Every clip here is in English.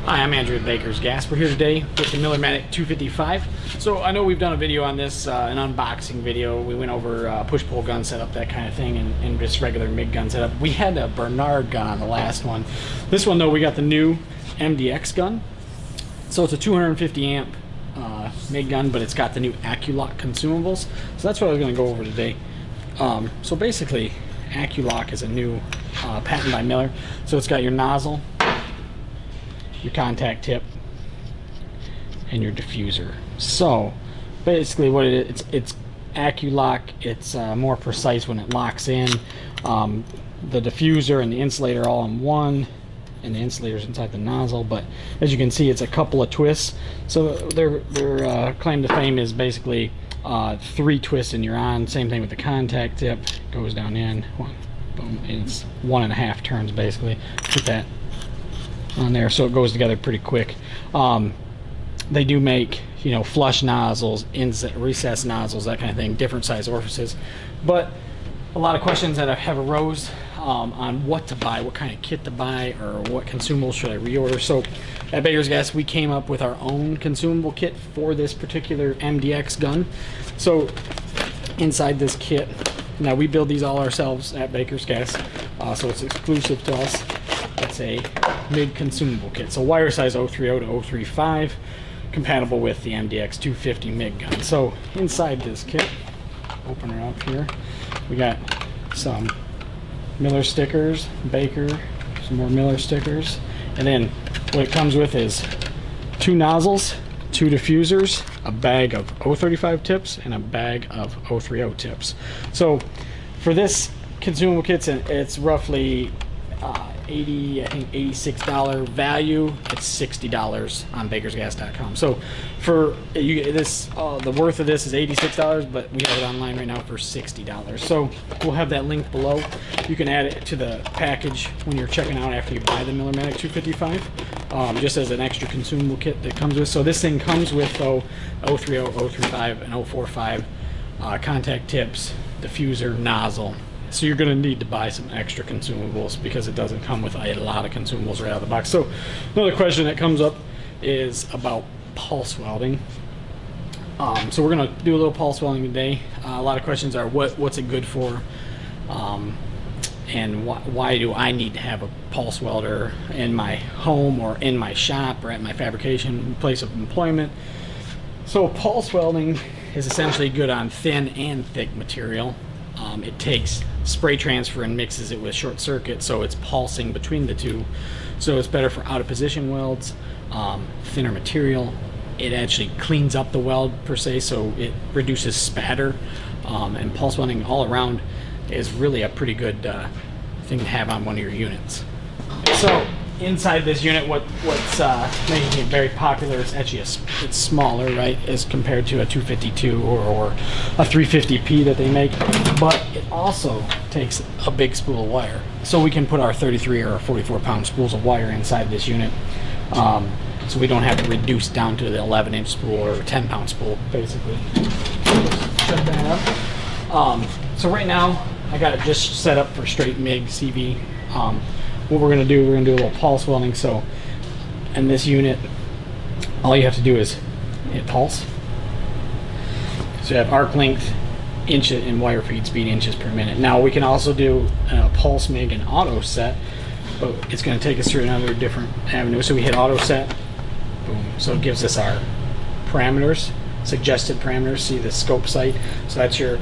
Hi, I'm Andrew at Baker's Gas. We're here today with the Millermatic 255. So I know we've done a video on this, an unboxing video. We went over push-pull gun setup, that kind of thing, and just regular MIG gun setup. We had a Bernard gun on the last one. This one, though, we got the new MDX gun. So it's a 250 amp MIG gun, but it's got the new AccuLock consumables. So that's what I was going to go over today. So basically, AccuLock is a new patent by Miller. So it's got your nozzle, your contact tip, and your diffuser. So basically what it is, it's AccuLock. It's more precise when it locks in. The diffuser and the insulator all in one, and the insulator's inside the nozzle, but as you can see, it's a couple of twists. So their claim to fame is basically 3 twists and you're on. Same thing with the contact tip. Goes down in, one, boom, and it's 1.5 turns basically. Put that on there so it goes together pretty quick. They do make, you know, flush nozzles, recessed nozzles, that kind of thing, different size orifices. But a lot of questions that have arose on what to buy, what kind of kit to buy, or what consumables should I reorder. So at Baker's Gas, we came up with our own consumable kit for this particular MDX gun. So inside this kit, now we build these all ourselves at Baker's Gas, so it's exclusive to us. It's a MIG consumable kit, so wire size 030 to 035, compatible with the MDX 250 MIG gun. So inside this kit, open her up here, we got some Miller stickers, Baker, some more Miller stickers, and then what it comes with is 2 nozzles, 2 diffusers, a bag of 035 tips, and a bag of 030 tips. So for this consumable kit, it's roughly I think $86 value. It's $60 on bakersgas.com. So for this, the worth of this is $86, but we have it online right now for $60. So we'll have that link below. You can add it to the package when you're checking out after you buy the Millermatic 255, just as an extra consumable kit that comes with. So this thing comes with 030, 035, and 045 contact tips, diffuser, nozzle. So you're going to need to buy some extra consumables because it doesn't come with a lot of consumables right out of the box. So another question that comes up is about pulse welding. So we're going to do a little pulse welding today. A lot of questions are what's it good for, and why do I need to have a pulse welder in my home or in my shop or at my fabrication place of employment. So pulse welding is essentially good on thin and thick material. It takes spray transfer and mixes it with short circuit, so it's pulsing between the two. So it's better for out of position welds, thinner material. It actually cleans up the weld per se, so it reduces spatter. And pulse welding all around is really a pretty good thing to have on one of your units. So inside this unit, what's making it very popular is actually it's smaller, right, as compared to a 252 or a 350p that they make, but it also takes a big spool of wire. So we can put our 33 or 44 pound spools of wire inside this unit, so we don't have to reduce down to the 11-inch spool or 10-pound spool, basically. Shut that up. So right now, I got it just set up for straight MIG CV. What we're going to do a little pulse welding. So in this unit, all you have to do is hit pulse. So you have arc length, inches, and wire feed speed inches per minute. Now we can also do Pulse MIG and auto set, but it's going to take us through another different avenue. So we hit auto set, boom. So it gives us our parameters, suggested parameters. See the scope sight. So that's your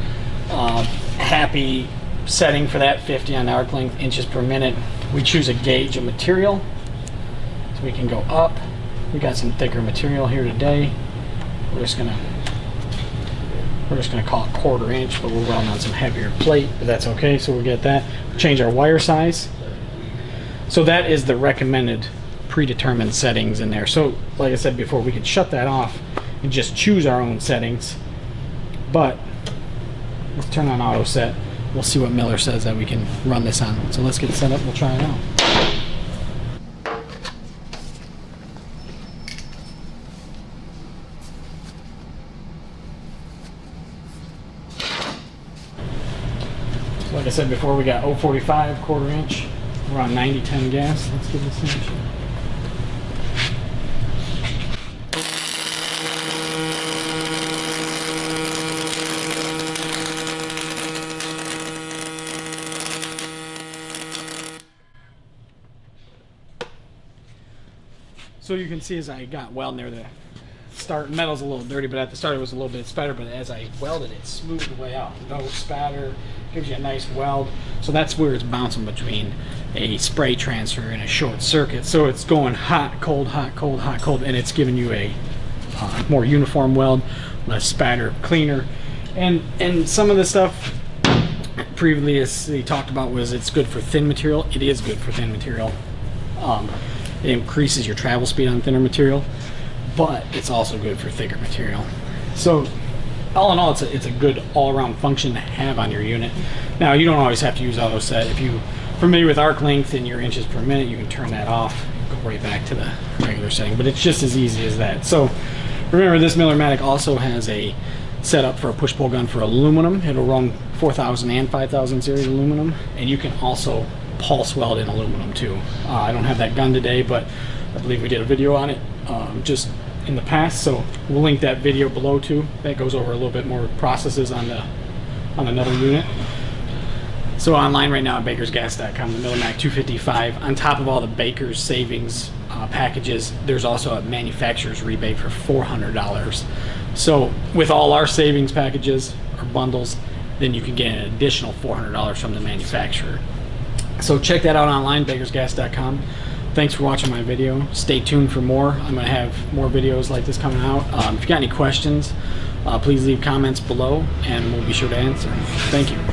happy setting for that, 50 on arc length, inches per minute. We choose a gauge of material, so we can go up. We got some thicker material here today. We're just gonna call it 1/4 inch, but we're welding on some heavier plate, but that's okay. So we'll get that. Change our wire size. So that is the recommended predetermined settings in there. So like I said before, we can shut that off and just choose our own settings. But let's turn on auto set. We'll see what Miller says that we can run this on. So let's get set up, we'll try it out. So like I said before, we got 045, 1/4 inch. We're on 90-10 gas. Let's give this a shot. So you can see as I got welding there, the start metal's a little dirty, but at the start it was a little bit spatter, but as I welded it smoothed the way out. No spatter, gives you a nice weld. So that's where it's bouncing between a spray transfer and a short circuit. So it's going hot, cold, hot, cold, hot, cold, and it's giving you a more uniform weld, less spatter, cleaner. And some of the stuff previously talked about was it's good for thin material. It is good for thin material. It increases your travel speed on thinner material, but it's also good for thicker material. So all in all, it's a good all-around function to have on your unit. Now, you don't always have to use auto set. If you're familiar with arc length and your inches per minute, you can turn that off, go right back to the regular setting, but it's just as easy as that. So remember, this Millermatic also has a setup for a push-pull gun for aluminum. It'll run 4000 and 5000 series aluminum, and you can also pulse weld in aluminum too. I don't have that gun today, but I believe we did a video on it just in the past, so we'll link that video below too. That goes over a little bit more processes on another unit. So online right now at bakersgas.com, the Millermatic 255, on top of all the Baker's savings packages, there's also a manufacturer's rebate for $400. So with all our savings packages or bundles, then you can get an additional $400 from the manufacturer. So check that out online, bakersgas.com. Thanks for watching my video. Stay tuned for more. I'm going to have more videos like this coming out. If you got any questions, please leave comments below and we'll be sure to answer. Thank you.